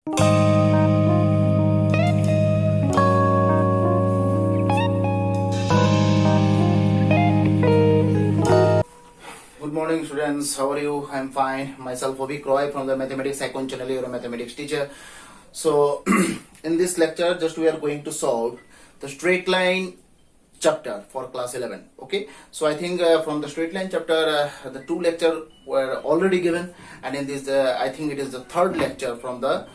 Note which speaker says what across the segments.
Speaker 1: Good morning, students. How are you? I'm fine. Myself, Avik Roy from the Mathematics Icon channel. You're a mathematics teacher. So, in this lecture, just we are going to solve the straight line chapter for class 11. Okay. So, I think from the straight line chapter, the two lecture were already given, and in this, I think it is the third lecture from the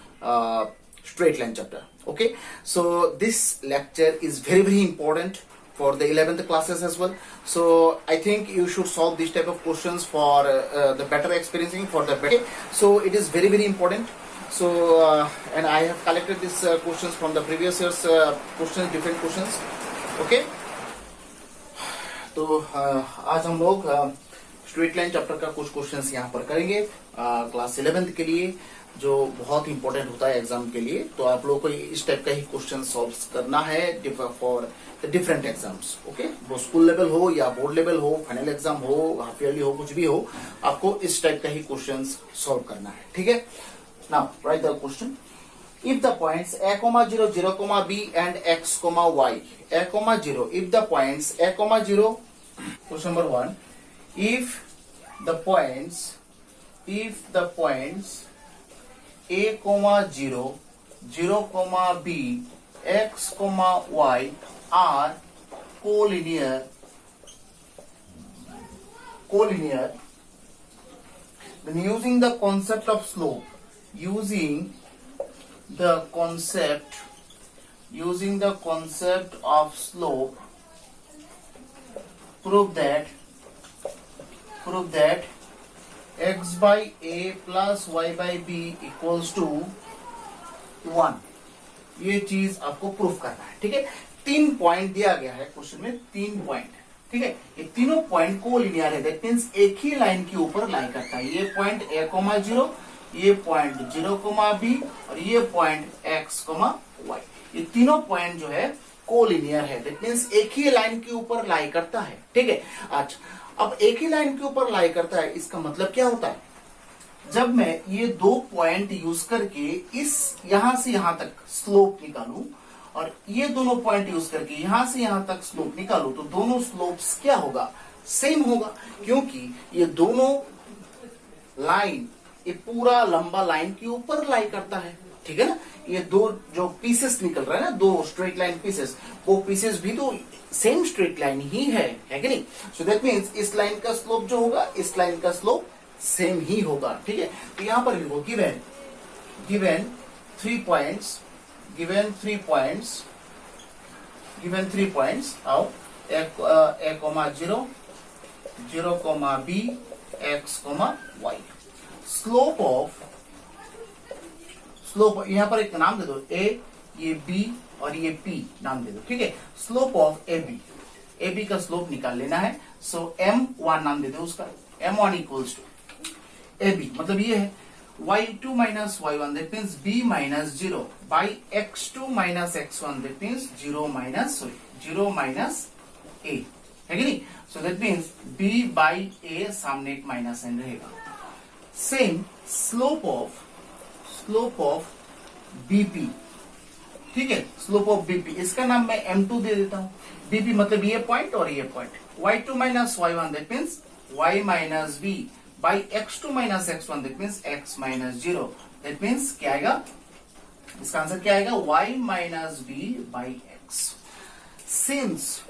Speaker 1: straight line chapter. Okay. So, this lecture is very important for the 11th classes as well. So I think you should solve this type of questions for the better experiencing for the better. So it is very important. So and I have collected these questions from the previous year's questions, different questions. Okay. तो आज हम लोग straight line chapter का कुछ questions यहाँ पर करेंगे class 11th के लिए, जो बहुत इंपॉर्टेंट होता है एग्जाम के लिए. तो आप लोगों को इस टाइप का ही क्वेश्चन सॉल्व करना है for the different exams. Okay, वो स्कूल लेवल हो या बोर्ड लेवल हो, फाइनल एग्जाम हो, हाफ ईयरली हो, कुछ भी हो, आपको इस टाइप का ही क्वेश्चन सॉल्व करना है. ठीक है. Now right the question. If the points a, 0, 0, b and x, y, a, 0, if the points a, 0, question number 1, if the points a, 0, 0, b, x, y are collinear, then using the concept of slope, using the concept of slope, prove that x by a plus y by b equals to 1. ये चीज आपको proof करना है. ठीक है. 3 point दिया गया है क्वेश्चन में, 3 पॉइंट. ठीक है. ये तीनों पॉइंट को लीनियर है, दैट मींस एक ही लाइन के ऊपर लाई करता है. ये पॉइंट a, 0, ये पॉइंट 0, b और ये पॉइंट x, y. ये तीनों पॉइंट जो है कोलिनियर है, दैट मींस एक ही लाइन के ऊपर लाई करता है. ठीक है. अच्छा, अब एक ही लाइन के ऊपर लाई करता है, इसका मतलब क्या होता है? जब मैं ये 2 पॉइंट यूज करके इस यहां से यहां तक स्लोप निकालूं और ये दोनों पॉइंट यूज करके यहां से यहां तक स्लोप निकालूं, तो दोनों स्लोप्स क्या होगा? सेम होगा, क्योंकि ये दोनों लाइन, ये पूरा लंबा लाइन के ऊपर लाई करता है. ठीक है ना. ये दो जो पीसेस निकल रहा है ना, 2 स्ट्रेट लाइन पीसेस, वो पीसेस भी तो सेम स्ट्रेट लाइन ही है कि नहीं? सो दैट मींस इस लाइन का स्लोप जो होगा, इस लाइन का स्लोप सेम ही होगा. ठीक है. तो यहां पर भी वो गिवन 3 पॉइंट्स आओ a, 0, 0, b, x, y. Slope यहां पर एक नाम दे दो, a, ये b और ये p नाम दे दो. ठीक है. स्लोप ऑफ ए बी का स्लोप निकाल लेना है. सो m1 नाम दे दो उसका. m1 इक्वल्स टू ab, मतलब ये है y2 minus y1, that means b minus 0 by x2 minus x1, that means 0 minus a है कि नहीं? So that means b by a, सामने एक माइनस n रहेगा. Same slope of bp. ठीक है. स्लोप ऑफ bp, इसका नाम मैं m2 दे देता हूं. bp मतलब ये पॉइंट और ये point. y2 minus y1, that means y minus b by x2 minus x1, that means x minus 0. That means क्या आएगा? इसका आंसर क्या आएगा? y minus b by x. Since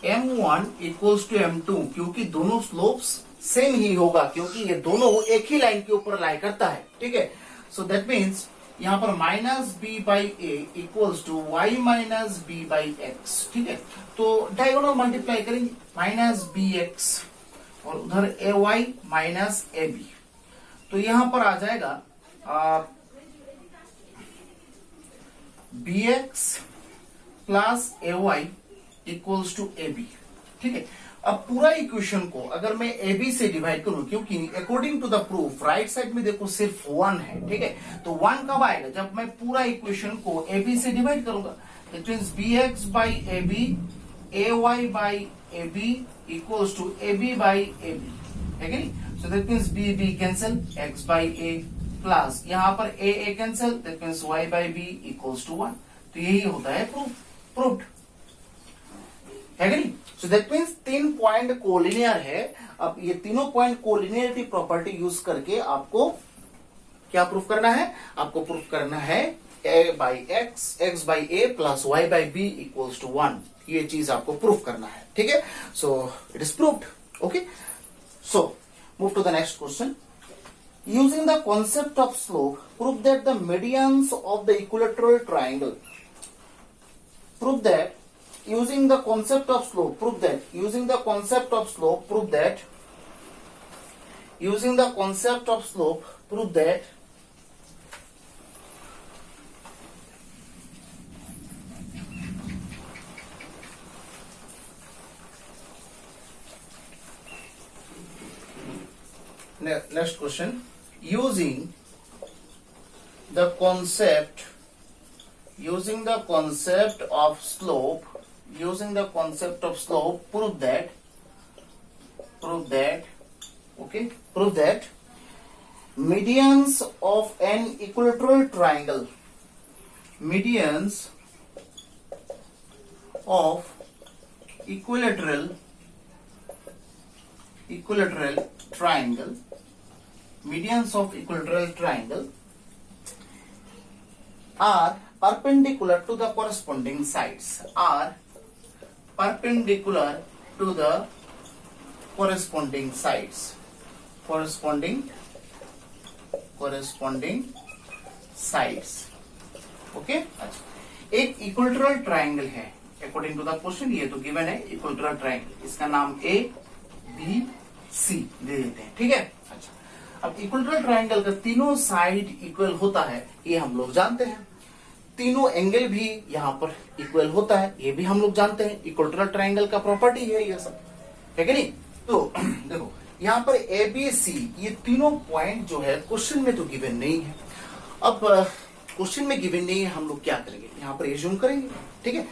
Speaker 1: m1 equals to m2, क्योंकि दोनों slopes same ही होगा, क्योंकि ये दोनों एक ही लाइन के ऊपर लाई करता है. ठीक है. सो दैट मीन्स यहां पर minus B by A equals to Y minus B by X. ठीक है. तो डायगोनल मल्टीप्लाई करेंगे, माइनस बी एक्स और उधर A Y minus A B. तो यहां पर आ जाएगा B X plus A Y equals to A B. ठीक है. अब पूरा इक्वेशन को अगर मैं ए बी से डिवाइड करूं, क्योंकि according to the proof right side में देखो सिर्फ 1 है. ठीक है. तो 1 कब आएगा? जब मैं पूरा इक्वेशन को ए बी से डिवाइड करूंगा. That means B X by A B, A Y by A B equals to A B by A B है कि नहीं? So that means B B cancel, X by A plus यहाँ पर A cancel, that means y by B equals to 1। तो यही होता है proved, है कि नहीं? So that means 3 point collinear है। अब ये तीनों पॉइंट कोलिनियरिटी प्रॉपर्टी यूज करके आपको क्या प्रूफ करना है? आपको प्रूफ करना है a by X by A plus y by B equals to 1। ये चीज आपको प्रूफ करना है, ठीक है? So it is proved. Okay, so move to the next question. Using the concept of slope, prove that the medians of the equilateral triangle. Prove that using the concept of slope. Prove that using the concept of slope. Prove that using the concept of slope. Prove that next question. Using the concept of slope, prove that medians of an equilateral triangle, medians of equilateral triangle, medians of equilateral triangle are perpendicular to the corresponding sides, are perpendicular to the corresponding sides, corresponding sides। Okay, अच्छा, एक equilateral triangle है according to the question. ये तो given है equilateral triangle, इसका नाम ए B सी दे देते हैं, ठीक है? अच्छा, अब इक्विलेटरल ट्राइंगल का तीनों साइड इक्वल होता है, ये हम लोग जानते हैं। तीनों एंगल भी यहाँ पर इक्वल होता है, ये भी हम लोग जानते हैं। इक्विलेटरल ट्राइंगल का प्रॉपर्टी है ये सब, है कि नहीं? तो देखो यहाँ पर ए बी सी, ये तीनों पॉइंट जो है क्वेश्चन में तो गिवन नहीं है। अब क्वेश्चन में गिवन नहीं है, हम लोग क्या करेंगे? यहाँ पर एज्यूम करेंगे, ठीक है?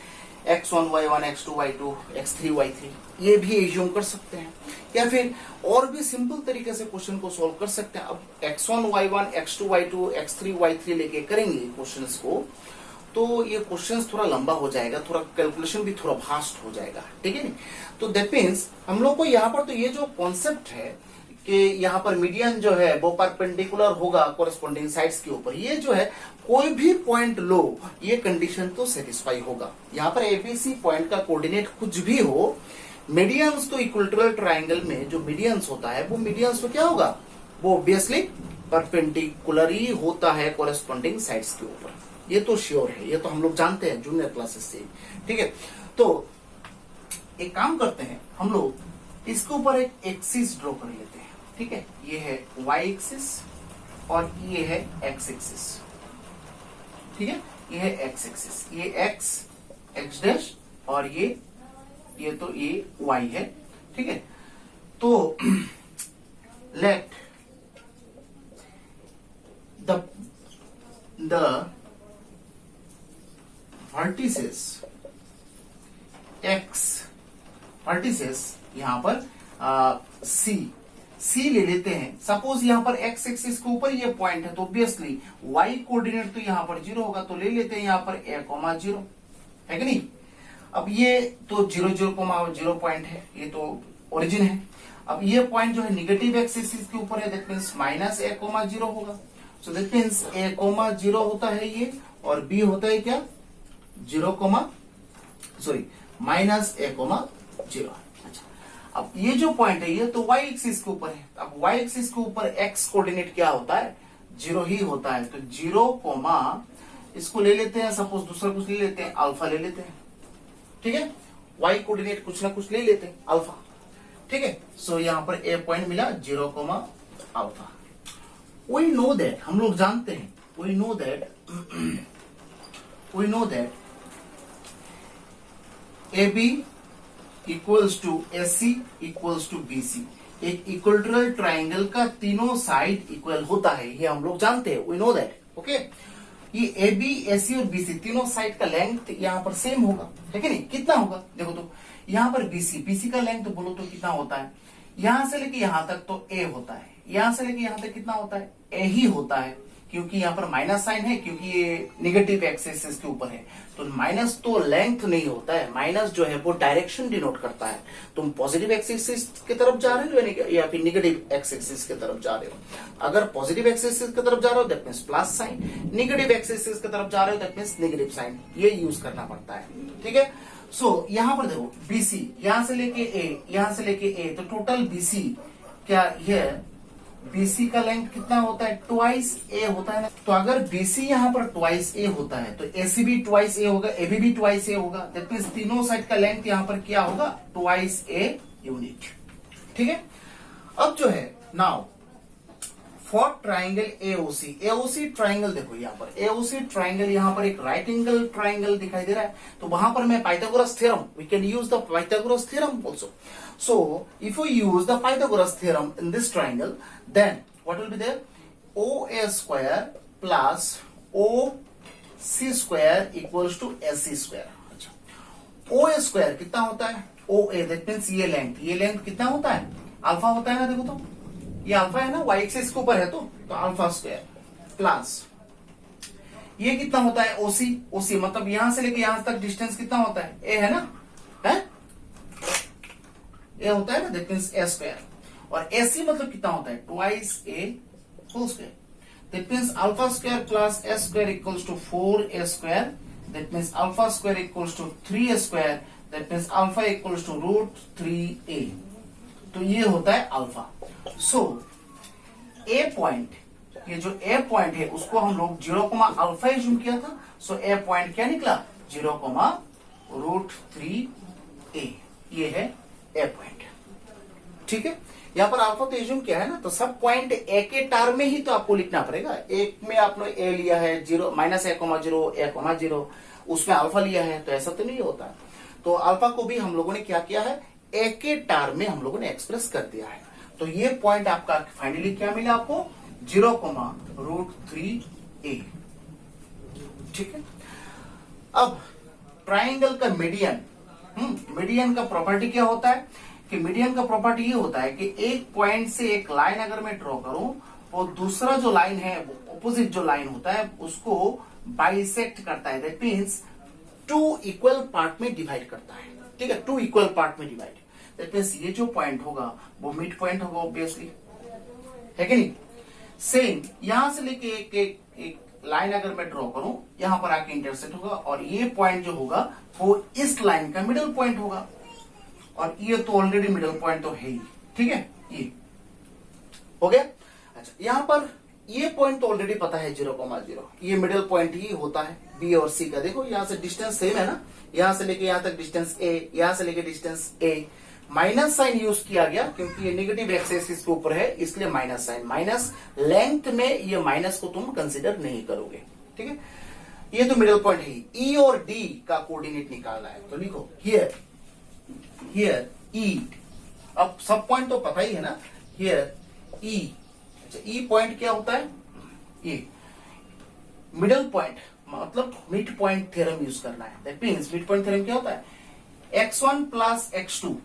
Speaker 1: x1 y1 x2 y2 x3 y3 ये भी एज्यूम कर सकते हैं, या फिर और भी सिंपल तरीके से क्वेश्चन को सॉल्व कर सकते हैं। अब x1 y1 x2 y2 x3 y3 लेके करेंगे क्वेश्चंस को, तो ये क्वेश्चंस थोड़ा लंबा हो जाएगा, थोड़ा कैलकुलेशन भी थोड़ा फास्ट हो जाएगा, ठीक है? तो दैट मीन्स हम लोग को यहाँ पर तो ये जो कॉन्सेप्ट है कि यहाँ पर मीडियन जो है वो परपेंडिकुलर होगा कोरेस्पोंडिंग साइड्स के ऊपर, ये जो है कोई भी पॉइंट लो ये कंडीशन तो सेटिस्फाई होगा। यहाँ पर एबीसी पॉइंट का कोऑर्डिनेट कुछ भी हो, मीडियंस तो इक्विलेटरल ट्राइंगल में जो मीडियंस होता है वो मीडियंस तो क्या होगा? वो ऑब्वियसली परपेंडिकुलर ही होता है कोरेस्पोंडिंग साइड्स के ऊपर, ये तो श्योर है, ये तो हम लोग जानते हैं जूनियर क्लासेस से, ठीक है? तो एक काम करते हैं, हम लोग इसके ऊपर एक एक्सिस ड्रॉ कर लेते हैं, ठीक है? ये है y एक्सिस और ये है x एक्सिस, ठीक है? ये है x एक्सिस, ये x डैश और ये तो ये y है, ठीक है? तो लेट द वर्टिसेस यहां पर सी ले लेते हैं। सपोज यहां पर x एक्सिस के ऊपर ये पॉइंट है, तो ऑब्वियसली y कोऑर्डिनेट तो यहां पर 0 होगा, तो ले लेते हैं यहां पर a,0 है कि नहीं? अब ये तो 0 0,0 पॉइंट है, ये तो ओरिजिन है। अब ये पॉइंट जो है निगेटिव x एक्सिस के ऊपर है, दैट मींस माइनस a,0 होगा। सो दैट मींस a,0 होता है ये, और b होता है क्या? Minus a,0। अच्छा, अब ये जो पॉइंट है ये तो y एक्सिस के ऊपर है। अब y एक्सिस के ऊपर x कोऑर्डिनेट क्या होता है? 0 ही होता है। तो 0, इसको ले लेते हैं, सपोज दूसरा कुछ ले लेते हैं, अल्फा ले लेते हैं, ठीक है? y कोऑर्डिनेट कुछ ना कुछ ले लेते हैं, अल्फा, ठीक है? सो यहां पर a पॉइंट मिला 0,अल्फा। वी नो दैट, हम लोग जानते हैं, we know that AB equals to AC equals to BC। एक इक्विलेटरल ट्राइंगल का तीनों साइड इक्वल होता है, ये हम लोग जानते हैं, वी नो दैट, ओके? ये AB, AC और BC तीनों साइड का लेंथ यहाँ पर सेम होगा, है कि नहीं? कितना होगा देखो तो, यहाँ पर BC का लेंथ बोलो तो कितना होता है? यहां से लेके यहां तक तो A होता है, यहां से लेके यहां तक कितना होता है, ए ही होता है, क्योंकि यहाँ पर माइनस साइन है, क्योंकि ये निगेटिव एक्सिस के ऊपर है। तो माइनस तो लेंथ नहीं होता है, माइनस जो है वो डायरेक्शन डिनोट करता है। तुम पॉजिटिव एक्सिस की तरफ जा रहे हो या फिर निगेटिव एक्सिस की तरफ जा रहे हो। अगर पॉजिटिव एक्सिस की तरफ जा रहे हो that means plus sign, negative axis की तरफ जा रहे हो दैट मीन्स नेगेटिव साइन, ये यूज करना पड़ता है। ठीक है, सो यहां पर देखो बीसी, यहां से लेके ए, यहां से लेके ए, तो टोटल बीसी क्या ये बीसी का लेंथ कितना होता है, ट्वाइस ए होता है ना। तो अगर बीसी यहाँ पर ट्वाइस ए होता है तो एसी भी ट्वाइस ए होगा, एबी भी ट्वाइस ए होगा। दैट मीन्स तीनों साइड का लेंथ यहाँ पर क्या होगा, ट्वाइस ए यूनिट। ठीक है, अब जो है now for triangle AOC, AOC triangle देखो यहाँ पर एओसी ट्राइंगल, यहाँ पर एक राइट एंगल ट्राइंगल दिखाई दे रहा है। तो वहां पर मैं Pythagoras theorem, we can use the Pythagoras theorem also. So if we use the Pythagoras theorem in this triangle, then what will be there? OA square plus OC square equals to SC square. अच्छा, OA square कितना होता है, OA that means ये length कितना होता है, alpha होता है ना। देखो तो ये अल्फा है ना, y एक्सिस के ऊपर है, तो अल्फा स्क्वायर प्लस ये कितना होता है, OC मतलब यहां से लेके यहां तक डिस्टेंस कितना होता है, A है ना, है ए होता है ना, दैट मीन्स ए स्क्वायर। और एसी मतलब कितना होता है, twice A whole square. That means alpha square plus A square equals to 4 A square. That means alpha square equals to 3 A square. That means alpha equals to √3 A. तो ये होता है alpha. सो ए point, ये जो ए point है उसको हम लोग 0, अल्फा एज्यूम किया था। सो ए पॉइंट क्या निकला, 0, √3 ए, ये है ए पॉइंट। ठीक है, यहाँ पर अल्फा तो एज्यूम किया है ना, तो सब पॉइंट ए के टर्म में ही तो आपको लिखना पड़ेगा। एक में आपने ए लिया है 0, -a, 0, उसमें अल्फा लिया है, तो ऐसा तो नहीं होता। तो अल्फा को भी हम लोगों ने क्या किया है, ए के टर्म में हम लोगों ने एक्सप्रेस कर दिया है। तो ये पॉइंट आपका फाइनली क्या मिला आपको, 0, √3a। ठीक है, अब ट्राइंगल का मीडियन, मीडियन का प्रॉपर्टी क्या होता है कि मीडियन का प्रॉपर्टी ये होता है कि एक पॉइंट से एक लाइन अगर मैं ड्रॉ करूं और दूसरा जो लाइन है, ऑपोजिट जो लाइन होता है, उसको बाइसेक्ट करता है। दैट मीन्स 2 इक्वल पार्ट में डिवाइड करता है। ठीक है, 2 इक्वल पार्ट में डिवाइड। दैट मीन्स ये जो पॉइंट होगा वो मिड पॉइंट होगा ऑब्वियसली, है कि नहीं। सेम यहां से लेके एक लाइन अगर मैं ड्रॉ करूं, यहां पर आके इंटरसेक्ट होगा और ये पॉइंट जो होगा वो इस लाइन का मिडिल पॉइंट होगा। और ये तो ऑलरेडी मिडिल पॉइंट तो है ही। ठीक है, ये हो गया। अच्छा, यहां पर ये पॉइंट तो ऑलरेडी पता है 0, ये मिडिल पॉइंट ही होता है बी और सी का। देखो यहां से डिस्टेंस सेम है ना, यहां से लेके यहां तक डिस्टेंस ए, यहां से लेके डिस्टेंस ए। माइनस साइन यूज किया गया क्योंकि ये नेगेटिव एक्सिस इसके ऊपर है, इसलिए माइनस साइन। माइनस लेंथ में ये माइनस को तुम कंसिडर नहीं करोगे। ठीक है, ये तो मिडिल पॉइंट है। ई और डी का कोऑर्डिनेट निकालना है, तो लिखो हियर ई। अब सब पॉइंट तो पता ही है ना, हियर ई। अच्छा, ई पॉइंट क्या होता है, ये मिडिल पॉइंट मतलब मिड पॉइंट थ्योरम यूज करना है। That means mid point theorem क्या होता है, x1 plus x2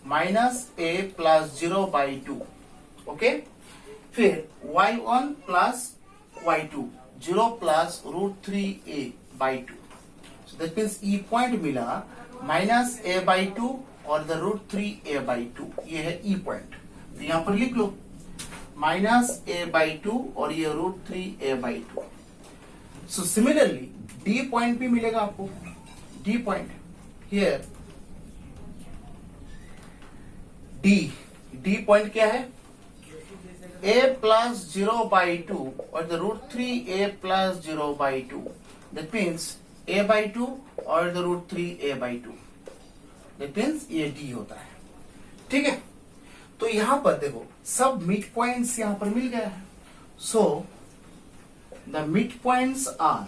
Speaker 1: minus a plus 0/2। Okay, फिर y1 plus y2 0 plus √3a/2। So that means E point मिला -a/2 और द √3a/2, ये है ई पॉइंट। तो यहां पर लिख लो -a/2 और ये √3a/2। So similarly D point भी मिलेगा आपको, D point here D point क्या है, a प्लस 0/2 और the √3a plus 0/2। That means a/2 और द √3a/2। दैट मीन्स ये डी होता है। ठीक है, तो यहां पर देखो सब मिड पॉइंट्स यहां पर मिल गया है। So the mid points are,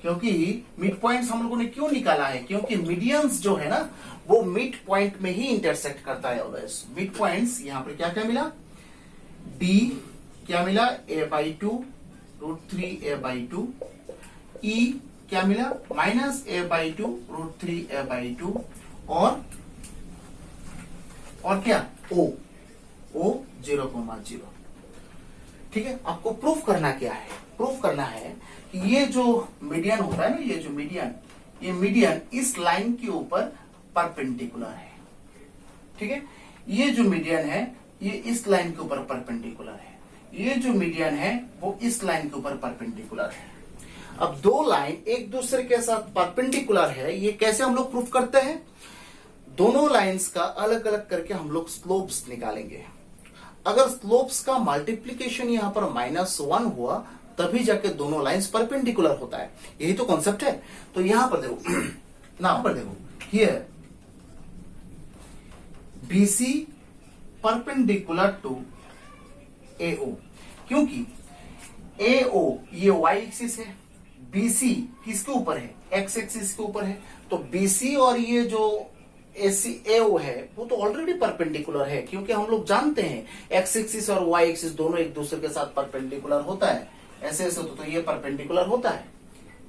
Speaker 1: क्योंकि मिड पॉइंट्स हम लोगों ने क्यों निकाला है, क्योंकि मीडियंस जो है ना वो मिड पॉइंट में ही इंटरसेक्ट करता है ऑलवेज। मिड पॉइंट्स यहां पर क्या क्या मिला, डी क्या मिला, a/2 √3a/2। ई क्या मिला, -a/2 √3a/2। और क्या, ओ 0,0। ठीक है, आपको प्रूफ करना क्या है, प्रूफ करना है कि ये जो मीडियन होता है ना, ये जो मीडियन, ये मीडियन इस लाइन के ऊपर परपेंडिकुलर है। ठीक है, ये जो मीडियन है ये इस लाइन के ऊपर परपेंडिकुलर है, ये जो मीडियन है वो इस लाइन के ऊपर परपेंडिकुलर है। अब दो लाइन एक दूसरे के साथ परपेंडिकुलर है, ये कैसे हम लोग प्रूफ करते हैं? दोनों लाइंस का अलग अलग करके हम लोग स्लोप्स निकालेंगे। अगर स्लोप्स का मल्टीप्लीकेशन यहां पर -1 हुआ तभी जाके दोनों लाइंस परपेंडिकुलर होता है, यही तो कॉन्सेप्ट है। तो यहां पर देखो ना, पर देखो here BC perpendicular to AO, क्योंकि AO ये y एक्सिस है, BC किसके ऊपर है? x एक्सिस के ऊपर है। तो BC और ये जो AO है वो तो ऑलरेडी परपेंडिकुलर है, क्योंकि हम लोग जानते हैं x एक्सिस और y एक्सिस दोनों एक दूसरे के साथ परपेंडिकुलर होता है। ऐसे ऐसे तो ये परपेंडिकुलर होता है,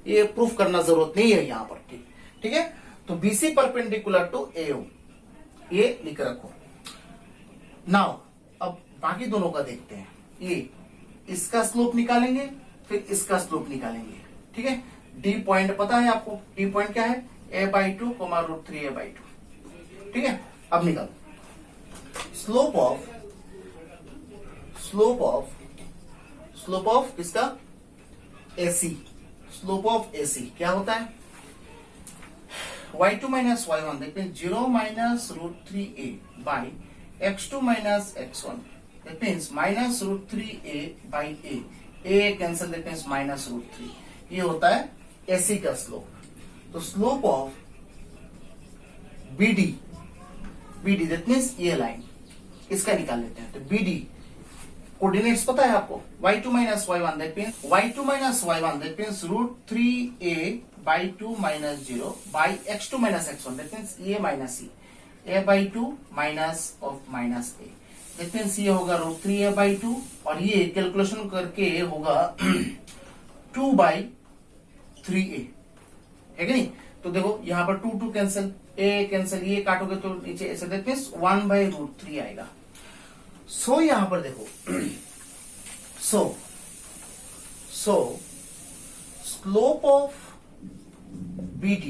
Speaker 1: ये प्रूफ करना जरूरत नहीं है यहां पर। ठीक है, तो BC परपेंडिकुलर टू AO ये लिख रखो। नाउ अब बाकी दोनों का देखते हैं। ये इसका स्लोप निकालेंगे, फिर इसका स्लोप निकालेंगे। ठीक है, D पॉइंट पता है आपको, D पॉइंट क्या है? a/2 √3a/2। ठीक है, अब निकाल स्लोप ऑफ इसका AC, स्लोप ऑफ AC क्या होता है? y2 minus y1 that means 0 minus √3a by x2 minus x1 that means minus √3a by a cancel that means minus √3, ये होता है AC का स्लोप। तो slope of BD that means ये line, इसका निकाल लेते हैं। तो BD कोऑर्डिनेट्स पता है आपको, y2 minus y1 that means √3a by 2 minus 0 by x2 minus x1 that means a minus a/2 minus of minus a that means ये होगा √3a/2 और ये कैलकुलेशन करके होगा 2 by 3a, है कि नहीं? तो देखो यहां पर 2 कैंसिल, a कैंसिल, ये काटोगे तो नीचे ऐसे that means 1 by √3 आएगा। सो यहां पर देखो सो slope of BD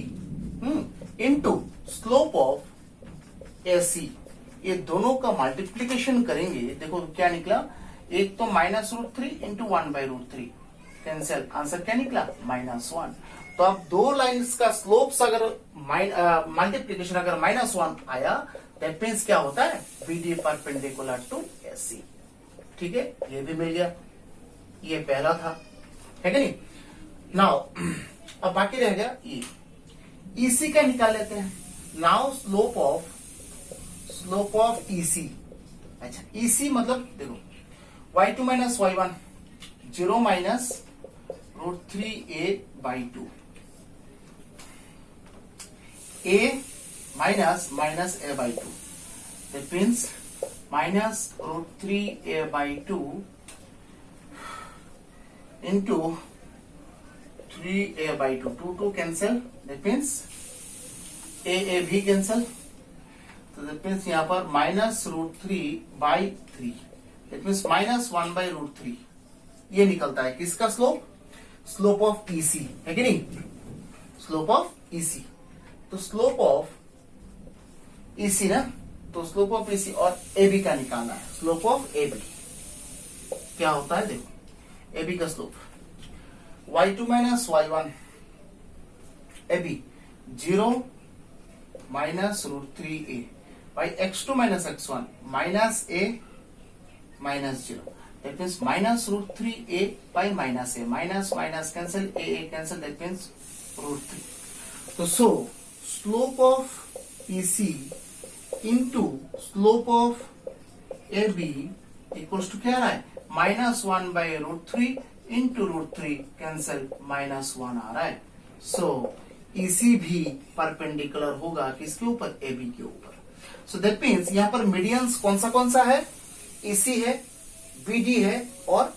Speaker 1: into slope of AC, ये दोनों का मल्टीप्लीकेशन करेंगे। देखो क्या निकला, एक तो -√3 इंटू 1 by √3 कैंसिल, आंसर क्या निकला? -1। तो अब दो लाइंस का स्लोप्स अगर मल्टीप्लीकेशन अगर -1 आया दैट मीन्स क्या होता है? BD perpendicular to AC। ठीक है, ये भी मिल गया, ये पहला था, है कि नहीं? नाउ अब बाकी रह गया ये EC का निकाल लेते हैं। नाउ स्लोप ऑफ EC, अच्छा EC मतलब देखो y2 minus y1 0 minus √3a/2 a minus a/2 that means minus √3a/2 into 3a/2, 2 cancel that means a भी cancel, तो that means यहाँ पर -√3/3 that means -1 by √3 ये निकलता है किसका स्लोप? स्लोप ऑफ EC, है कि नहीं? स्लोप ऑफ EC, तो स्लोप ऑफ EC ना, तो स्लोप ऑफ EC और AB का निकालना है। स्लोप ऑफ AB क्या होता है? देखो AB का slope y2 minus y1 AB 0 minus √3a by x2 minus x1 minus a minus 0 that means minus √3a by minus a, minus cancel, a cancel, that means √3। तो so slope of EC into slope of AB equals to क्या आ रहा है? -1 by √3 into √3 cancel, -1 आ रहा है। सो EC भी perpendicular होगा किसके ऊपर? AB के ऊपर। सो दैट मीन्स यहां पर मीडियंस कौन सा है? EC है, BD है और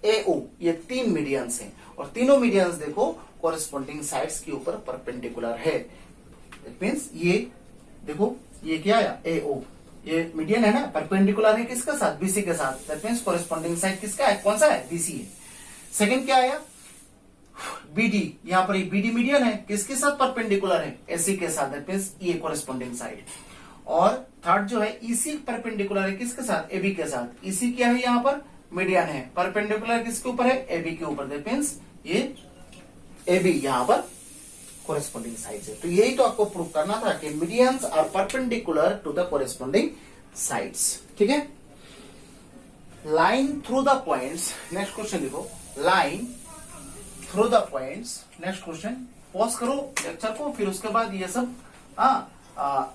Speaker 1: AO, ये तीन मीडियंस हैं और तीनों मीडियंस देखो कॉरेस्पॉन्डिंग साइड्स के ऊपर परपेंडिकुलर है। दैट मीन्स ये देखो ये क्या आया? AO, ये मीडियन है ना, परपेंडिकुलर है किसके साथ, बीसी के साथ, दैट मींस कोरिस्पोंडिंग साइड किसका है, कौन सा है, बीसी है। सेकंड क्या आया, बीडी, यहां पर ये बीडी मीडियन है, किसके साथ परपेंडिकुलर है, एसी के साथ, दैट मींस ये कोरिस्पोंडिंग साइड। और थर्ड जो है ईसी परपेंडिकुलर है किसके साथ, एबी के साथ, ईसी क्या है यहाँ पर, मीडियन है, परपेंडिकुलर किसके ऊपर है, एबी के ऊपर, दैट मींस ये एबी यहाँ पर कोरिस्पोंडिंग साइड है। तो यही तो आपको प्रूव करना था कि medians are perpendicular to the corresponding sides, ठीक है। Line through the points, next question लिखो, line through the points, next question, pause करो लेक्चर को, फिर उसके बाद ये सब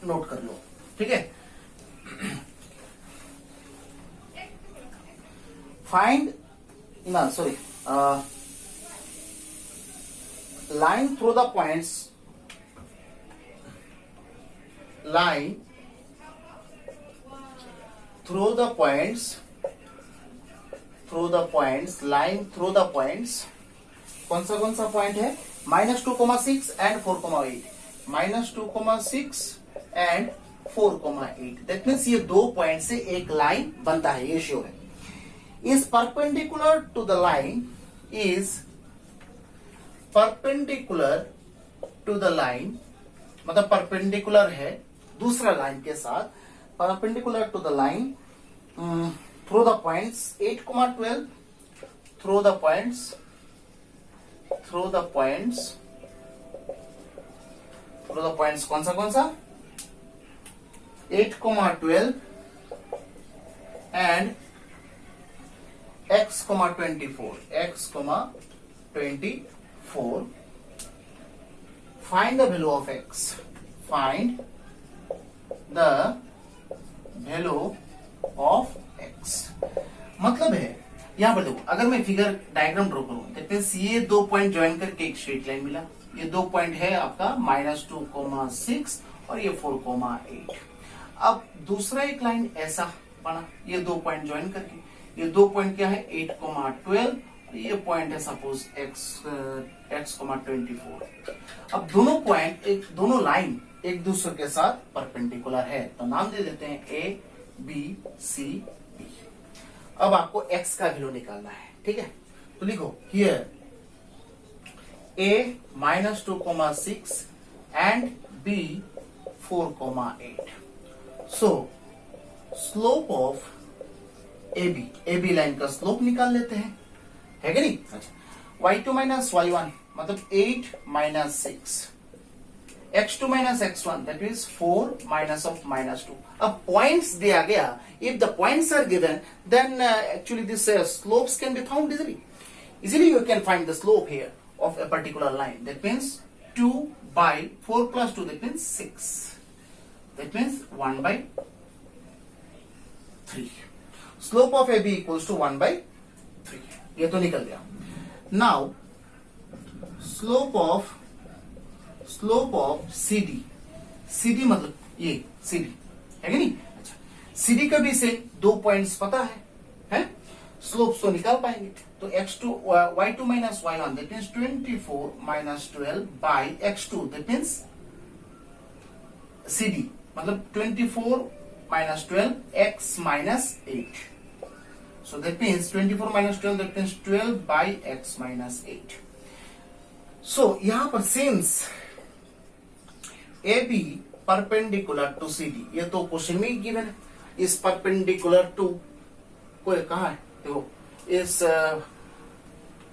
Speaker 1: नोट कर लो, ठीक है। फाइंड ना sorry line through the points, line through the points, through the points, line through the points, कौन सा पॉइंट है, -2,6 एंड 4,8, -2,6 एंड 4,8, दैट मीन्स ये दो पॉइंट से एक लाइन बनता है, ये श्योर है। Is perpendicular to the line, is perpendicular to the line, मतलब परपेंडिकुलर है दूसरा लाइन के साथ, perpendicular to the line through the points 8,12, through the points, through the points, through the points कौन सा 8,12 and x,24, x,24, find the value of x, find the value of x, मतलब है यहां पर देखो, अगर मैं फिगर डायग्राम ड्रॉ करूं, दैट मींस ये दो पॉइंट ज्वाइन करके एक स्ट्रेट लाइन मिला, ये दो पॉइंट है आपका -2,6 और ये 4,8। अब दूसरा एक लाइन ऐसा बना, ये दो पॉइंट ज्वाइन करके, ये दो पॉइंट क्या है 8,12, ये पॉइंट है सपोज x,24। अब दोनों पॉइंट, दोनों लाइन एक दूसरे के साथ परपेंडिकुलर है, तो नाम दे देते हैं ए बी सी बी। अब आपको x का वैल्यू निकालना है, ठीक है। तो लिखो here a -2,6 and b 4,8। So slope of AB line का स्लोप निकाल लेते हैं, है कि नहीं। अच्छा, y2 - y1 मतलब 8 - 6, x2 - x1 that is 4 - of -2। अब पॉइंट्स दिया गया, if the points are given then actually this slopes can be found easily you can find the slope here of a particular line, that means 2/4 + 2, that means 6, that means 1/3। Slope of AB equals to 1/3, ये तो निकल गया। Now slope of CD, CD मतलब ये CD है कि नहीं। अच्छा, CD का भी से दो पॉइंट्स पता है स्लोप तो निकाल पाएंगे। तो y2 - y1 that means 24 - 12 by x2 that means CD मतलब 24 - 12 x - 8। So that means 24 - 12, that means 12 by x - 8. So यहां पर since AB perpendicular to CD, ये तो क्वेश्चन में गिवन है, इस परपेंडिकुलर टू कोई कहा है, देखो इस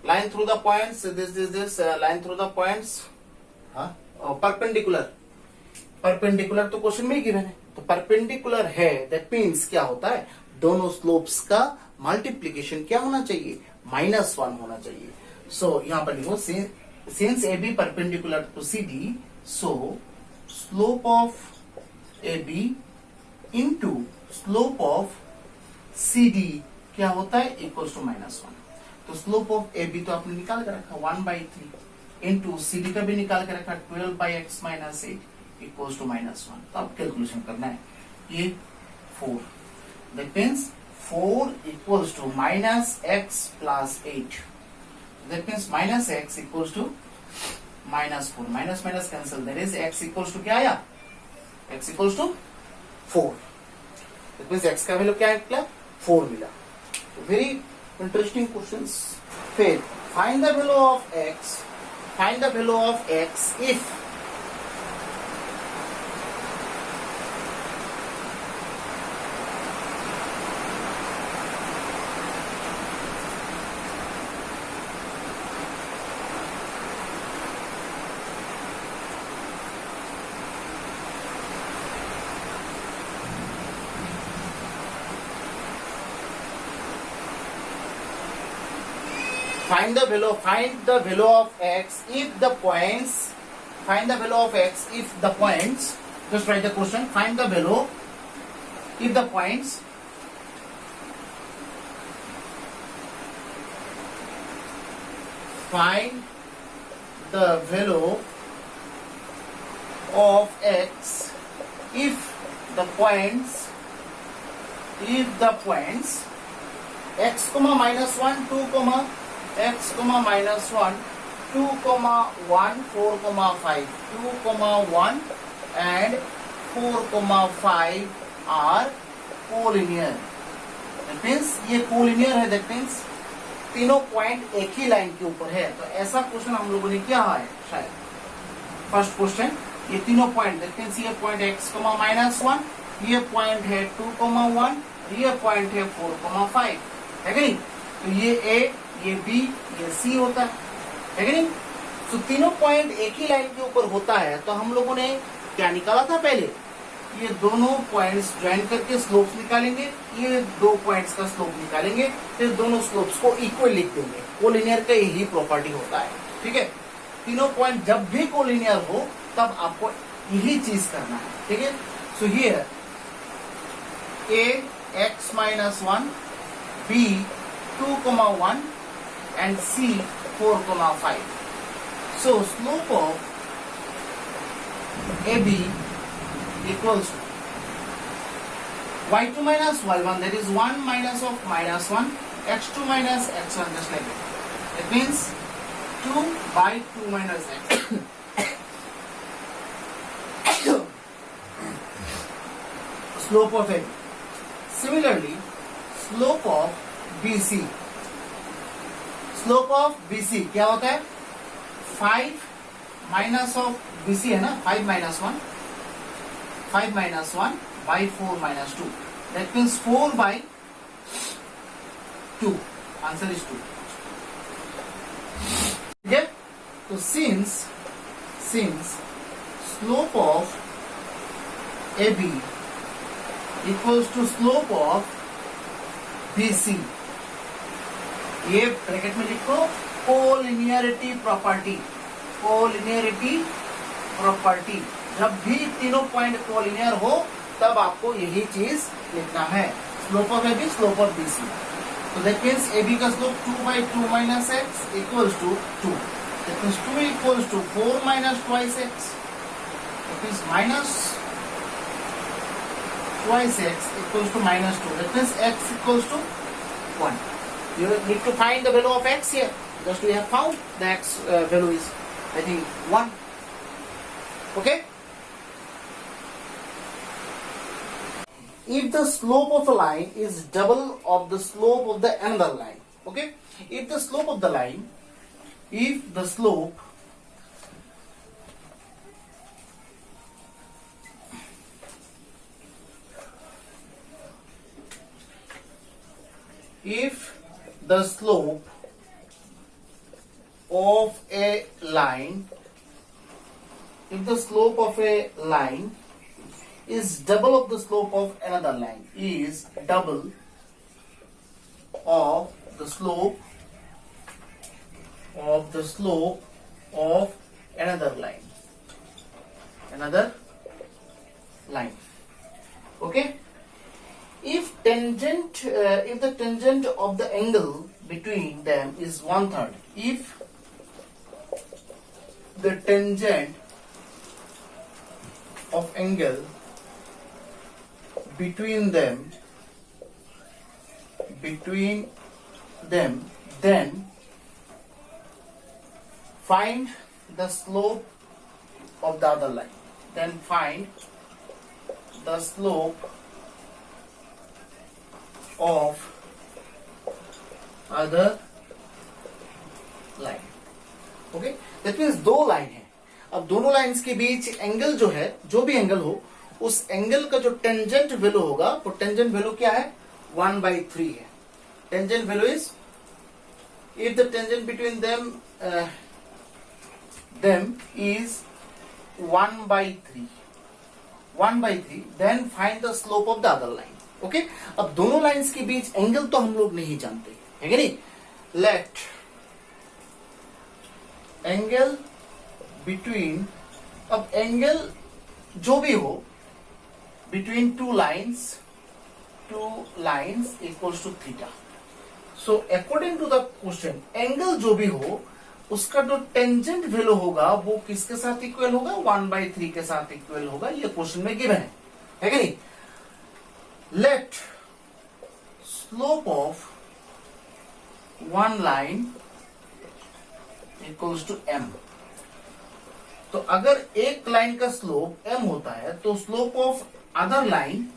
Speaker 1: line through the points, this line through the points, perpendicular तो क्वेश्चन में गिवन है, तो परपेंडिकुलर है दैट मीन्स क्या होता है, दोनों स्लोप्स का मल्टीप्लीकेशन क्या होना चाहिए, -1 होना चाहिए। सो यहां पर लिखो since AB perpendicular to CD, so slope of AB into slope of CD क्या होता है, इक्वल्स टू -1। तो स्लोप ऑफ AB तो आपने निकाल कर रखा 1/3 इनटू CD का भी निकाल कर रखा 12 by x - 8 इक्वल्स टू -1। तो आप कैलकुलेशन करना है, ये 4 that means 4 equals to -x plus 8, that means -x equals to -4, minus cancel, that is x equals to क्या आया, x equals to 4। Means X का वैल्यू क्या निकला 4 मिला. Very interesting question. फिर find the value of X, find the value of X if find the value of x if the points, find the value of x if the points, just write the question, find the value if the points find the value of x if the points x comma minus 1 2 comma x comma minus 1 2 comma 1 4 comma 5 2 comma 1 and 4 comma 5 are collinear. That means ये collinear है. That means तीनों point एक ही line के ऊपर है. तो ऐसा question हम लोगों ने किया है शायद. फर्स्ट क्वेश्चन, ये तीनों पॉइंट, दैट मीन्स ये पॉइंट x comma minus 1, ये पॉइंट है 2 comma 1, ये पॉइंट है 4 comma 5, है कि नहीं. तो ये a, ये b, ये c होता है कि नहीं. तो तीनों पॉइंट एक ही लाइन के ऊपर होता है. तो हम लोगों ने क्या निकाला था पहले, ये दोनों पॉइंट्स ज्वाइन करके स्लोप्स निकालेंगे, ये दो पॉइंट्स का स्लोप निकालेंगे, फिर दोनों स्लोप्स को इक्वल लिख देंगे. कोलिनियर का यही प्रॉपर्टी होता है. ठीक है, तीनों पॉइंट जब भी कोलिनियर हो तब आपको यही चीज करना है. ठीक है. So here a x minus 1, b 2 comma 1 and c 4 comma 5. So slope of AB equals to y2 minus y1, that is 1 minus of minus 1, x2 minus x1, just like that. It means 2 by 2 minus x. Slope of AB. Similarly, slope of BC. Slope of BC क्या होता है, 5 minus of BC है ना, 5 minus 1, 5 minus 1 by 4 minus 2. That means 4 by 2. Answer is 2. Okay? So since slope of AB equals to slope of BC, ये bracket में लिखो collinearity property. Collinearity property, जब भी तीनों पॉइंट कोलिनियर हो तब आपको यही चीज लिखना है. Slope of AB, slope of BC. तो दैट मीन्स एबी का slope 2 by 2 minus x equals to 2. That means 2 equals to 4 minus twice x. That means minus twice x equals to minus 2. That means x equals to 1. You need to find the value of x here. Just we have found the x value is, I think, 1. Okay? If the slope of a line is double of the slope of the another line. Okay? If the slope of the line, if the slope of a line, if the slope of a line is double of the slope of another line, is double of the slope of another line, okay. If the tangent of the angle between them is 1/3, if the tangent of angle between them, then find the slope of the other line. Then find the slope of other line. Okay, that means दो line है। अब दोनों lines के बीच angle जो है, जो भी angle हो, उस एंगल का जो टेंजेंट वैल्यू होगा, वो टेंजेंट वैल्यू क्या है? 1/3 है। Tangent value is, if the tangent between them is 1/3, then find the slope of the other line. Okay, अब दोनों लाइंस के बीच एंगल तो हम लोग नहीं जानते, है कि नहीं? लेट एंगल बिटवीन, अब एंगल जो भी हो between two lines equals to theta. So according to the question, angle जो भी हो उसका जो टेंजेंट वैल्यू होगा वो किसके साथ इक्वल होगा? 1/3 के साथ इक्वल होगा। ये क्वेश्चन में गिवन है कि नहीं? Let slope of one line equals to m। तो अगर एक लाइन का स्लोप m होता है तो slope of other line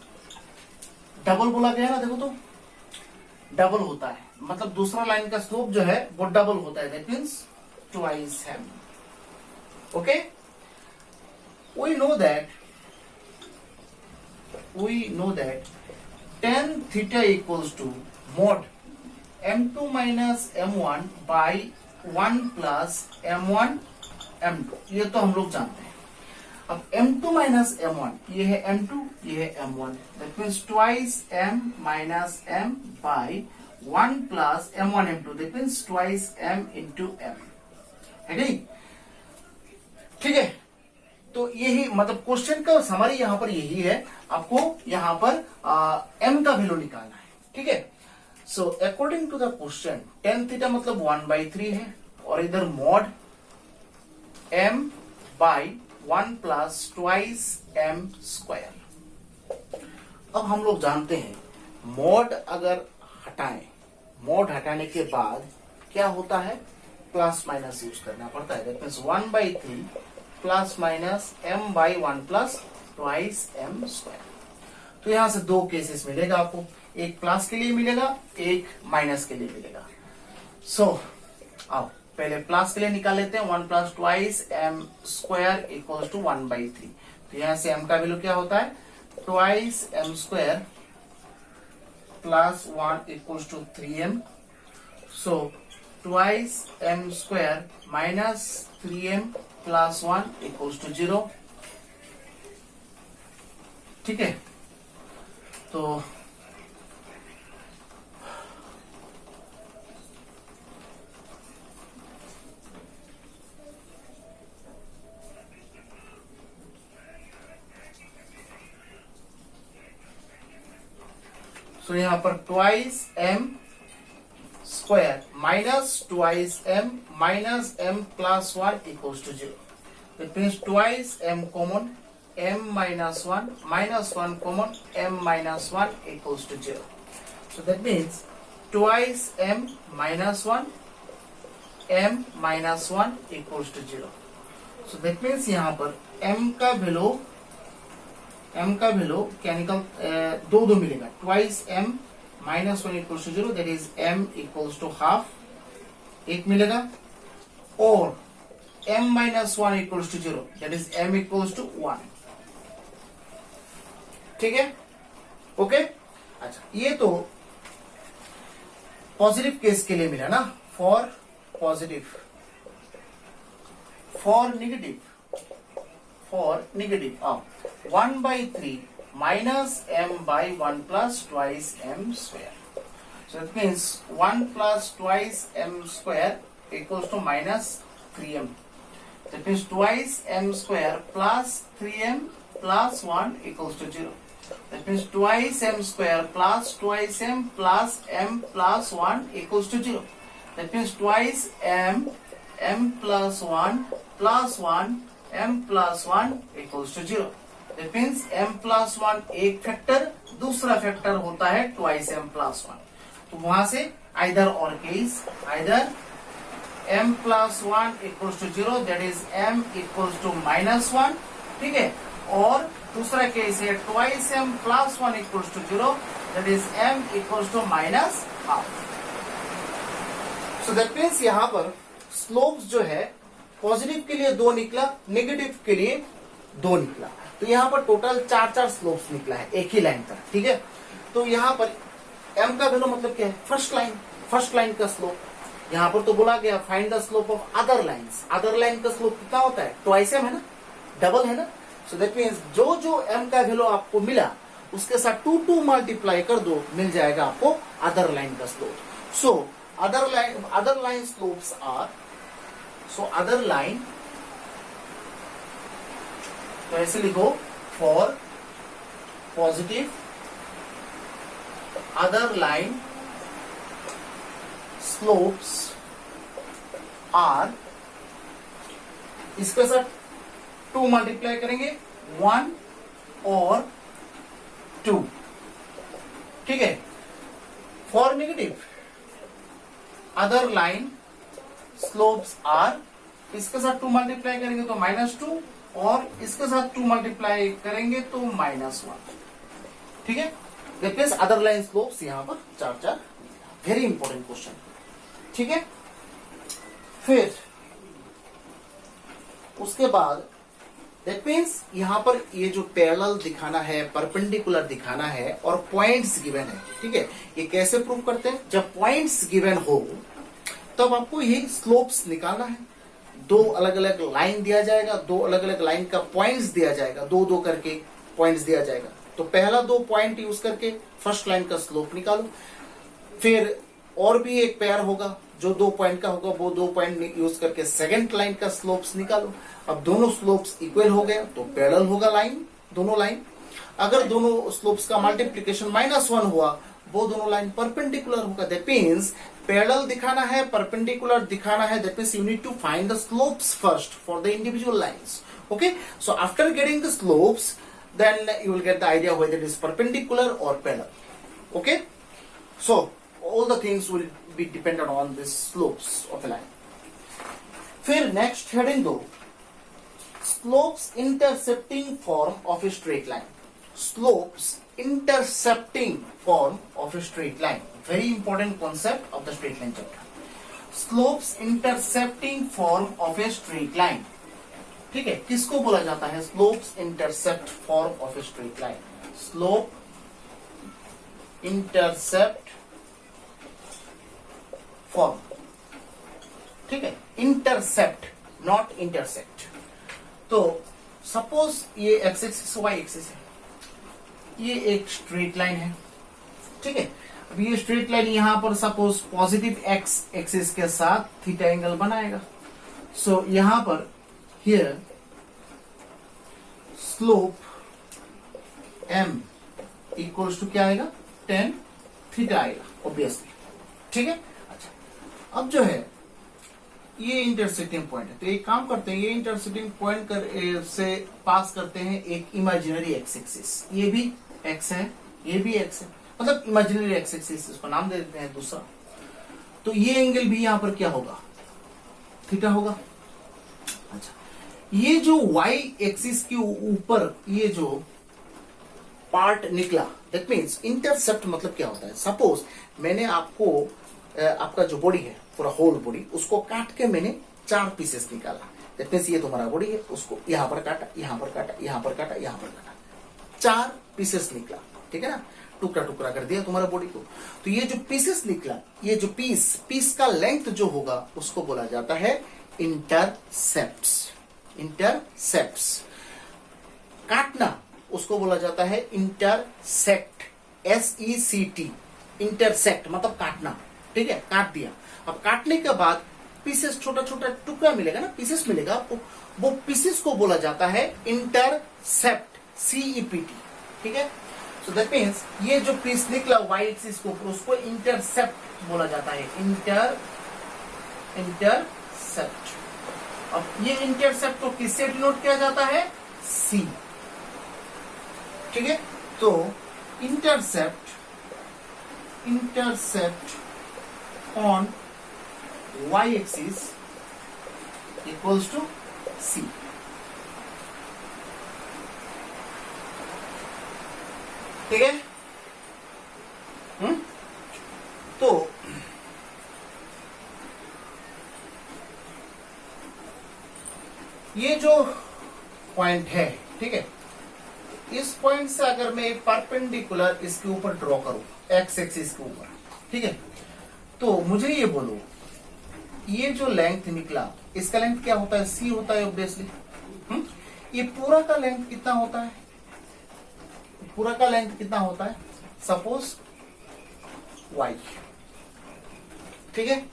Speaker 1: double बोला गया ना, देखो तो डबल होता है, मतलब दूसरा लाइन का स्लोप जो है वो डबल होता है, that means twice m. Okay, we know that tan theta equals to mod m2 minus m1 by 1 plus m1 m2, ये तो हम लोग जानते हैं। अब m2 minus m1, ये है m2, ये है m1, that means twice m minus m by 1 plus m1 m2, that means twice m into m, है नहीं? ठीक है, तो यही मतलब क्वेश्चन का समरी यहां पर यही है, आपको यहां पर m का वैल्यू निकालना है। ठीक है, so according to the question tan theta मतलब 1/3 है, और इधर mod m by 1 plus twice m square. अब हम लोग जानते हैं मॉड अगर हटाएं, मॉड हटाने के बाद क्या होता है? प्लस माइनस यूज करना पड़ता है, that means 1/3 plus minus m by 1 plus twice m square. तो यहां से दो केसेस मिलेगा आपको, एक प्लस के लिए मिलेगा, एक माइनस के लिए मिलेगा। सो आओ पहले प्लस के लिए निकाल लेते हैं, 1 plus twice m square equals to 1/3। तो यहां से m का वैल्यू क्या होता है? Twice m square plus 1 equals to 3m। So twice m square minus 3m plus 1 equals to 0। ठीक है, तो यहां पर twice m square minus twice m minus m plus 1 equals to 0। That means twice m common, m minus 1 minus 1 common, m minus 1 equals to 0। So that means twice m minus 1 m minus 1 equals to 0। So that means यहां पर m का value क्या निकल दो मिलेगा, twice m minus 1 equals to 0, that is m equals to half, एक मिलेगा, और m minus 1 equals to 0, that is m equals to 1। ठीक है, ओके। अच्छा, ये तो पॉजिटिव केस के लिए मिला ना, फॉर पॉजिटिव। फॉर नेगेटिव अब 1/3 minus m by 1 plus twice m square. So it means 1 plus twice m square equals to minus 3m. That means twice m square plus 3m plus 1 equals to 0. That means twice m square plus twice m plus m plus 1 equals to 0. That means twice m plus 1 plus 1 m plus 1 equals to 0. That means m plus 1 एक factor, दूसरा factor होता है twice m plus 1। तो वहां से either और case, either m plus 1 equals to 0, that is m equals to minus 1, ठीक है, और दूसरा केस है twice m plus 1 equals to 0, that is m equals to minus half. So that means यहां पर स्लोप्स जो है पॉजिटिव के लिए 2 निकला, नेगेटिव के लिए 2 निकला, तो यहां पर टोटल 4 स्लोप्स निकला है एक ही लाइन का। ठीक है, तो यहां पर m का वैल्यू मतलब क्या है, फर्स्ट लाइन का स्लोप। यहां पर तो बोला गया find the slope of other lines, other line का स्लोप कितना होता है, ट्वाइस m है ना, डबल है ना। सो दैट मीन्स जो m का वैल्यू आपको मिला उसके साथ 2 मल्टीप्लाई कर दो, मिल जाएगा आपको अदर लाइन का slope. So other line slopes are, so other line, तो ऐसे लिखो for positive other line slopes are, इसके साथ 2 मल्टीप्लाई करेंगे 1 और 2। ठीक है, for negative other line slopes are, इसके साथ 2 मल्टीप्लाई करेंगे तो -2 और इसके साथ 2 मल्टीप्लाई करेंगे तो -1। ठीक है, that means other line slopes यहां पर 4। Very important question. ठीक है, फिर उसके बाद दैट मीन्स यहां पर ये जो पैरेलल दिखाना है, परपेंडिकुलर दिखाना है और पॉइंट्स गिवन है। ठीक है, ये कैसे प्रूव करते हैं, जब पॉइंट्स गिवन हो तब आपको ये स्लोप्स निकालना है। 2 अलग अलग लाइन दिया जाएगा, 2 अलग अलग लाइन का पॉइंट्स दिया जाएगा, 2 करके पॉइंट्स दिया जाएगा। तो पहला 2 पॉइंट यूज करके फर्स्ट लाइन का स्लोप निकालो, फिर और भी एक पेयर होगा जो 2 पॉइंट का होगा, वो 2 पॉइंट यूज करके सेकंड लाइन का स्लोप्स निकालो। अब दोनों स्लोप्स इक्वल हो गए तो पैरेलल होगा लाइन, दोनों लाइन। अगर दोनों स्लोप्स का मल्टीप्लीकेशन -1 हुआ, वो दोनों लाइन परपेंडिकुलर होगा। दैट मीन्स पैरेलल दिखाना है, परपेंडिकुलर दिखाना है, that means you need to find the slopes first for the individual lines. Okay, so after getting the slopes then you will get the idea whether it is perpendicular or parallel. Okay, so all the things will be dependent on the slopes of a line. फिर next heading दो, slopes intercepting form of a straight line. Slopes intercepting form of a straight line, very important concept of the straight line chapter. Slopes intercepting form of a straight line. ठीक है, किसको बोला जाता है, slopes intercept form of a straight line. Slope intercept form, ठीक है, intercept not intersect. तो suppose ये एक्स एक्सिस वाई एक्सिस है, ये एक स्ट्रेट लाइन है। ठीक है, अब ये स्ट्रेट लाइन यहां पर सपोज पॉजिटिव एक्स एक्सिस के साथ थीटा एंगल बनाएगा। सो यहां पर here slope m equals to क्या आएगा, tan थीटा आएगा ऑब्वियसली। ठीक है, अच्छा, अब जो है ये इंटरसेक्टिंग पॉइंट है, तो एक काम करते हैं, ये इंटरसेक्टिंग पॉइंट से पास करते हैं एक इमेजिनरी एक्स एक्सिस। ये भी एक्स है, ये भी एक्स है, मतलब इमेजिनरी एक्स एक्सिस, इसको नाम दे देते हैं दूसरा। तो ये एंगल भी यहां पर क्या होगा, थीटा होगा। अच्छा, ये जो y एक्सिस के ऊपर ये जो पार्ट निकला, दैट मीन्स इंटरसेप्ट मतलब क्या होता है, सपोज मैंने आपको आपका जो बॉडी है पूरा होल बॉडी, उसको काट के मैंने 4 पीसेस निकाला। दैट मीन्स ये तुम्हारा बॉडी है, उसको यहां पर काटा, यहां पर काटा, यहां पर काटा, यहां पर काटा, 4 पीसेस निकला। ठीक है ना, टुकड़ा टुकड़ा कर दिया तुम्हारा बॉडी को। तो ये जो पीसेस निकला, ये जो पीस का लेंथ जो होगा उसको बोला जाता है इंटरसेप्ट्स। इंटरसेप्ट्स, काटना उसको बोला जाता है इंटरसेक्ट, SECT, इंटरसेक्ट मतलब काटना। ठीक है, काट दिया। अब काटने के बाद पीसेस, छोटा छोटा टुकड़ा मिलेगा ना, पीसेस मिलेगा आपको, वो पीसेस को बोला जाता है इंटरसेप्ट, CEPT। ठीक है, सो दैट मीन्स ये जो पीस निकला y एक्सिस को, उसको इंटरसेप्ट बोला जाता है, इंटरसेप्ट। अब ये इंटरसेप्ट को किससे डिनोट किया जाता है, C। ठीक है, तो intercept on y axis equals to C। ठीक है। तो ये जो पॉइंट है, ठीक है, इस पॉइंट से अगर मैं परपेंडिकुलर इसके ऊपर ड्रॉ करूं, एक्स एक्सिस के ऊपर, ठीक है, तो मुझे ये बोलो, ये जो लेंथ निकला इसका लेंथ क्या होता है? सी होता है ऑब्वियसली। ये पूरा का लेंथ कितना होता है? पूरा का लेंथ कितना होता है? सपोज y, ठीक है,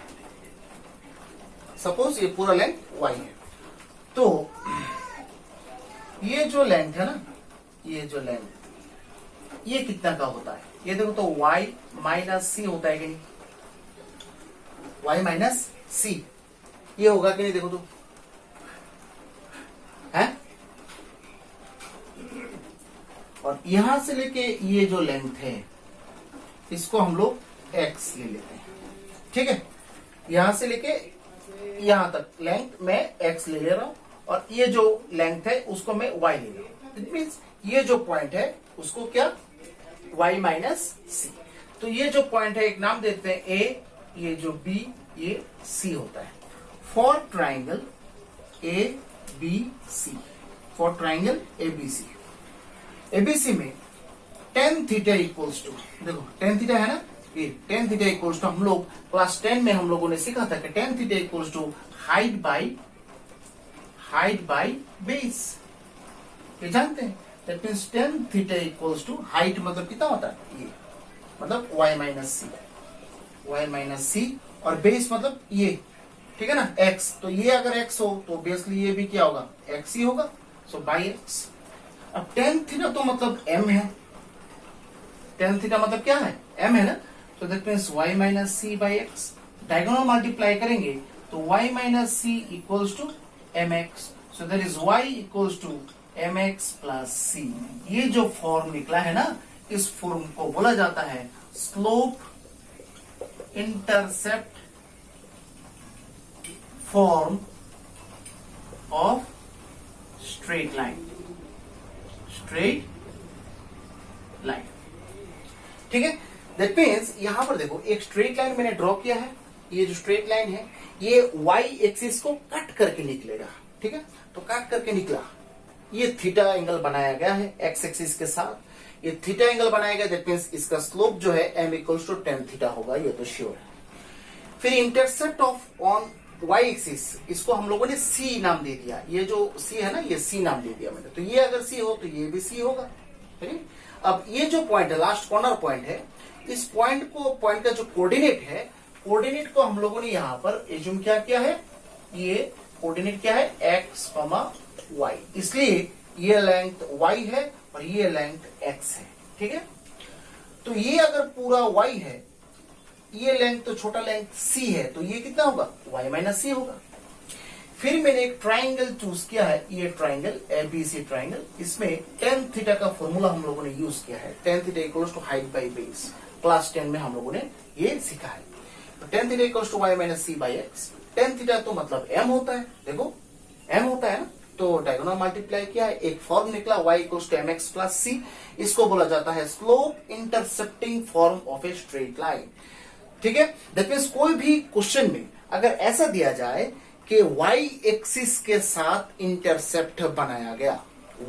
Speaker 1: सपोज ये पूरा लेंथ y है। तो ये जो लेंथ है ना, ये जो लेंथ, ये कितना का होता है? ये देखो तो y माइनस सी होता है कि नहीं? y माइनस सी ये होगा कि नहीं? देखो तो है। और यहां से लेके ये जो लेंथ है इसको हम लोग x ले लेते हैं, ठीक है। यहां से लेके यहां तक लेंथ मैं x ले ले रहा हूं और ये जो लेंथ है उसको मैं y ले रहा हूं। इट मीन्स ये जो पॉइंट है उसको क्या? y माइनस सी। तो ये जो पॉइंट है एक नाम देते हैं a, ये जो b, ये c होता है। For triangle A B C, for triangle ABC, ABC में tan थीटा इक्वल्स टू, देखो tan थीटा है ना, ये tan थीटा इक्वल्स टू, हम लोग क्लास 10 में हम लोगों ने सीखा था कि tan theta equals to height by base, ये जानते हैं। That means tan theta equals to height मतलब कितना होता है? ये मतलब y माइनस सी, और बेस मतलब ये, ठीक है ना, x। तो ये अगर x हो तो ऑब्वियसली ये भी क्या होगा? x ही होगा, सो बाई x। अब tan थीटा तो मतलब m है, tan थीटा मतलब क्या है? m है ना। तो that means y minus c by x, diagonal multiply करेंगे तो y minus c equals to mx, so that is y equals to mx plus c। ये जो फॉर्म निकला है ना, इस फॉर्म को बोला जाता है slope intercept form of straight line, ठीक है। दैट मीन्स यहां पर देखो एक स्ट्रेट लाइन मैंने ड्रॉ किया है, ये जो स्ट्रेट लाइन है ये y एक्सिस को कट करके निकलेगा, ठीक है। तो कट करके निकला, ये थीटा एंगल बनाया गया है x एक्सिस के साथ, ये थीटा एंगल बनाया गया। दैट मीन्स इसका स्लोप जो है m equals to tan theta होगा, ये तो श्योर है। फिर intercept of on y axis, इसको हम लोगों ने c नाम दे दिया, ये जो c है ना, ये c नाम दे दिया मैंने। तो ये अगर c हो तो ये भी c होगा, ठीक है। अब ये जो पॉइंट है, लास्ट कॉर्नर पॉइंट है, इस पॉइंट का जो कोऑर्डिनेट है, कोऑर्डिनेट को हम लोगों ने यहां पर एज्यूम क्या किया है? ये कोऑर्डिनेट क्या है? x, y, इसलिए ये लेंथ y है और ये लेंथ x है, ठीक है। तो ये अगर पूरा y है, ये लेंथ तो छोटा लेंथ c है, तो ये कितना होगा? y माइनस सी होगा। फिर मैंने एक ट्राइंगल चूज किया है, ये ट्राइंगल एबीसी ट्राइंगल, इसमें tan थीटा का फॉर्मूला हम लोगों ने यूज किया है। tan theta equals to height by base, class 10 में हम लोगों ने ये सीखा है। तो tan theta equals to y minus c by x, tan theta तो मतलब m होता है, देखो m होता है ना, तो डायगोनल मल्टीप्लाई किया है, एक फॉर्म निकला y equals to mx plus c, इसको बोला जाता है slope intercepting form of a straight line, ठीक है। दैट मींस कोई भी क्वेश्चन में अगर ऐसा दिया जाए कि y एक्सिस के साथ इंटरसेप्ट बनाया गया,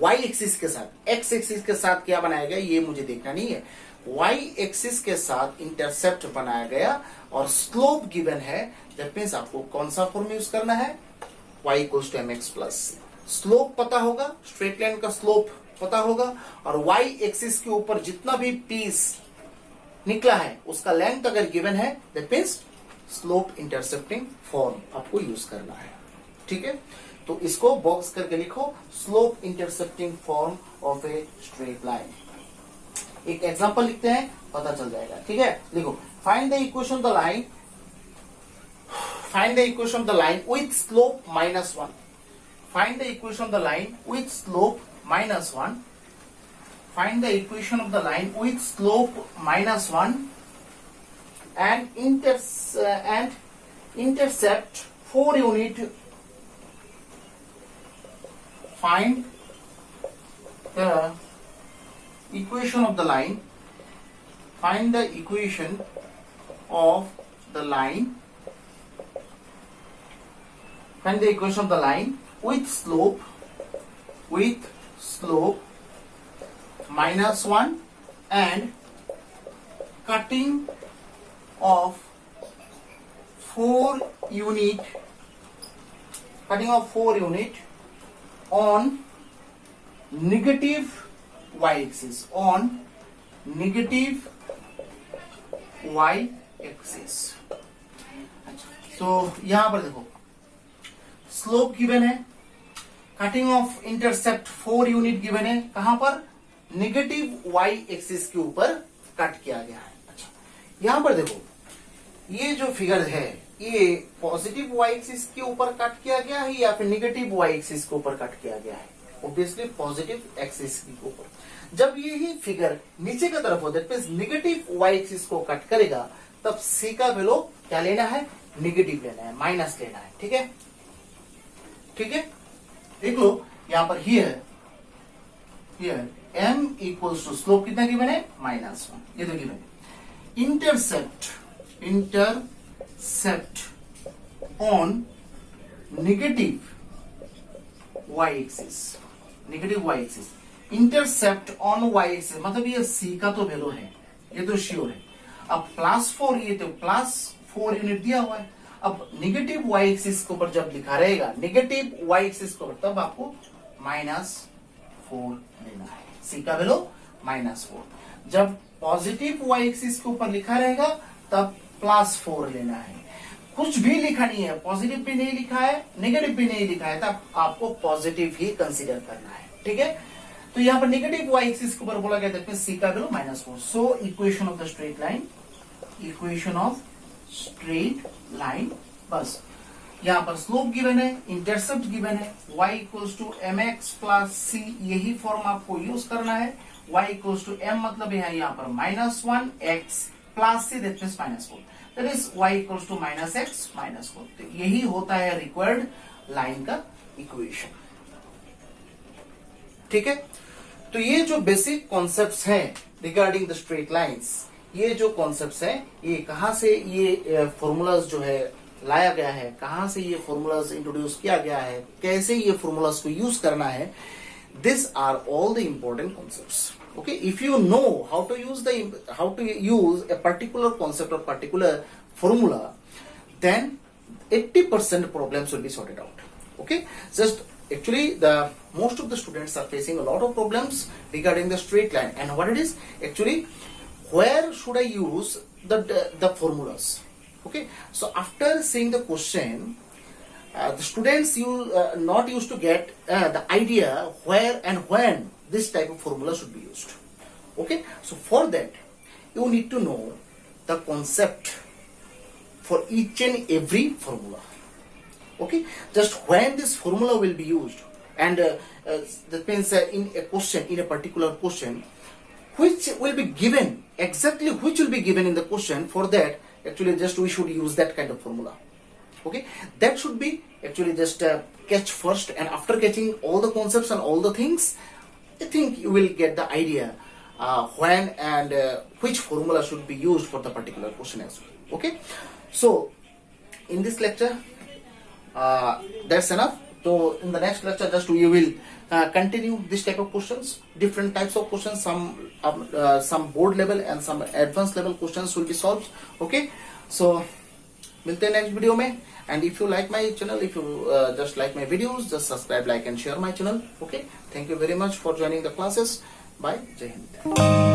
Speaker 1: y एक्सिस के साथ, x एक्सिस के साथ क्या बनाया गया ये मुझे देखना नहीं है, y एक्सिस के साथ इंटरसेप्ट बनाया गया और स्लोप गिवन है, दैट मींस आपको कौन सा फॉर्म यूज करना है? y equals to mx plus c। Slope पता होगा, स्ट्रेट लाइन का स्लोप पता होगा, और y एक्सिस के ऊपर जितना भी पीस निकला है उसका लेंथ अगर गिवन है, that means slope intercepting form आपको यूज करना है, ठीक है। तो इसको बॉक्स करके लिखो, slope intercepting form of a straight line. एक एग्जांपल लिखते हैं, पता चल जाएगा, ठीक है। लिखो, find the equation of the line, find the equation of the line with slope -1, find the equation of the line with slope -1, find the equation of the line with slope -1 and intercept 4 unit. Find the equation of the line, find the equation of the line, find the equation of the line with slope -1 and cutting of 4 unit on negative y-axis, तो यहां पर देखो slope given है, cutting of intercept 4 unit given है, कहां पर negative y axis के ऊपर कट किया गया है। अच्छा, यहां पर देखो ये जो फिगर है ये पॉजिटिव वाई एक्सिस के ऊपर कट किया गया है या फिर नेगेटिव वाई एक्सिस के ऊपर कट किया गया है? ऑब्वियसली पॉजिटिव एक्सिस के ऊपर। जब यही फिगर नीचे की तरफ हो that means negative y axis को कट करेगा, तब सी का वैल्यू क्या लेना है? नेगेटिव लेना है, माइनस लेना है। ठीक है, ठीक है, देख लो यहां पर here m equals to slope कितना गिवन है? -1, ये तो गिवन है। Intercept on negative y axis, intercept on y axis मतलब ये सी का तो वैल्यू है, ये तो श्योर है। अब +4, ये तो +4 यूनिट दिया हुआ है। अब नेगेटिव वाई एक्सिस के ऊपर जब लिखा रहेगा, नेगेटिव वाई एक्सिस के ऊपर, तब आपको -4 लेना है, सी का वैल्यू -4। जब पॉजिटिव वाई एक्सिस के ऊपर लिखा रहेगा तब +4 लेना है। कुछ भी लिखा नहीं है, पॉजिटिव भी नहीं लिखा है, नेगेटिव भी नहीं लिखा है, तब आपको पॉजिटिव ही कंसीडर करना है। ठीक है, तो यहां पर नेगेटिव वाई एक्सिस के ऊपर बोला गया था सी का value -4। So equation of the straight line, बस यहां पर स्लोप गिवन है, इंटरसेप्ट गिवन है, y equals to mx plus c, यही फॉर्म आपको यूज करना है। y इक्वल्स टू m मतलब है यहां पर -1 x plus c that means -4, that is y equals to -x -4। तो यही होता है रिक्वायर्ड लाइन का इक्वेशन। ठीक है, तो ये जो बेसिक कॉन्सेप्ट्स हैं रिगार्डिंग द स्ट्रेट लाइंस, ये जो कॉन्सेप्ट्स हैं, ये कहां से ये फॉर्मूलाज जो है लाया गया है, कहां से ये फॉर्मूलाज इंट्रोड्यूस किया गया है, कैसे ये फॉर्मूलाज को यूज करना है, this are all the important concepts. Okay, if you know how to use a particular concept or particular formula, then 80% problems will be sorted out. Okay, just actually the most of the students are facing a lot of problems regarding the straight line, and what it is actually, where should I use the formulas? Okay, so after seeing the question, the students not used to get the idea where and when this type of formula should be used. Okay, so for that you need to know the concept for each and every formula. Okay, just when this formula will be used, and that means in a question, in a particular question, which will be given, exactly which will be given in the question, for that actually just we should use that kind of formula. Okay, that should be actually just catch first, and after catching all the concepts and all the things, I think you will get the idea when and which formula should be used for the particular question as well. Okay, so in this lecture that's enough. So in the next lecture just we will continue this type of questions, different types of questions, some board level and some advanced level questions will be solved. Okay, so मिलते हैं next video में, and if you like my channel, if you just like my videos, just subscribe, like and share my channel. Okay, thank you very much for joining the classes. Bye, जय हिंद.